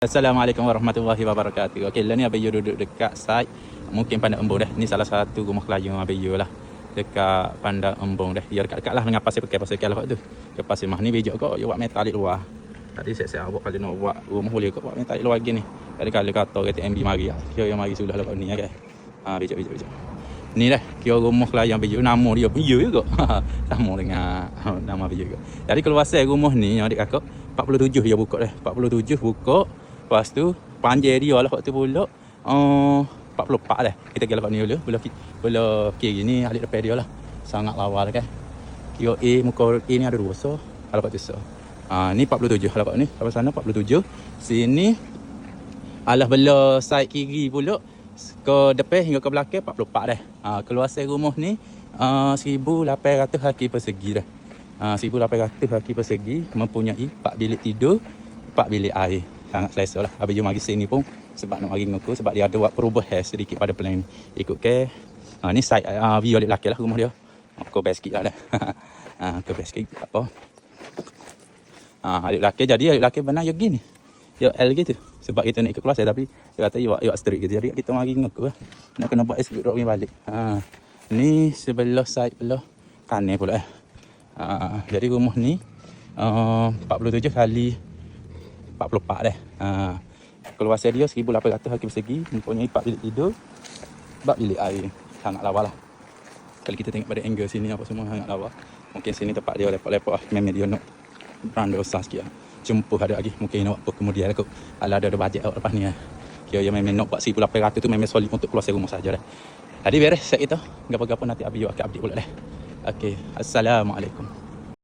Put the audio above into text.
Assalamualaikum warahmatullahi wabarakatuh. Okey, lah ni Abayu duduk dekat site mungkin Pandang Embong dah. Ni salah satu rumah kelaju Abayu lah. Dekat Pandang Embong dah. Ya dekat-dekat lah dengan pasir pakai pasir kalau tu. Ke pasir mah ni bijak kok, you buat metal di luar. Tadi saya awak kalau nak buat rumah boleh kok buat metal di luar lagi ni. Tadi kalau kata kata MB mari ah. Kira yang mari sudah lepas ni ya guys. Bijak. Ni dah kira rumah kelaju Abayu, nama dia Abayu juga. Sama dengan nama Abayu juga. Jadi keluar saya rumah ni adik kakak 47 dia buka dah. 47 buka. Lepas tu panjang dia lah waktu pula 44 dah. Kita pergi lepas ni dulu. Belah kiri ni alik depan dia lah. Sangat lawa lah kan. Kira A muka A ni ada dua so. Lepas tu so. Ni 47 lepas ni. Lepas sana 47. Sini alah belah side kiri pula ke depan hingga ke belakang 44 dah. Keluar saya rumah ni 1800 kaki persegi dah. 1800 kaki persegi, mempunyai 4 bilik tidur, 4 bilik air. Sangat selesa lah. Habis jom mari sini pun sebab nak mari dengan aku, sebab dia ada buat perubahan sedikit pada plan ni. Ikut ke ni side view alik belakang lah rumah dia. Aku best sikit lah dah. Aku best sikit apa. Alik belakang, jadi alik belakang benar ya gini. Ya L gitu. Sebab kita nak ikut kelas tapi dia kata you straight gitu. Jadi kita mari dengan aku lah. Nak kena buat escape road ni balik. Ni sebelah side belah kanan pula jadi rumah ni 47 kali 44 dah. Keluasan dia 1800 kaki persegi, mempunyai 4 bilik tidur, 4 bilik air. Sangat lawa lah. Kalau kita tengok pada angle sini apa semua sangat lawa. Mungkin sini tempat dia lepak-lepak lah. Memang dia nak brand besar sikit lah. Jumpa ada lagi. Mungkin nak buat kemudian aku. Kalau ada bajet awak lepas ni lah. Kira yang memang nak buat 1800 tu memang solid untuk keluar rumah saja dah. Tadi beres set kita. Gapa-gapa nanti Abayu akan update pula dah. Okey. Assalamualaikum.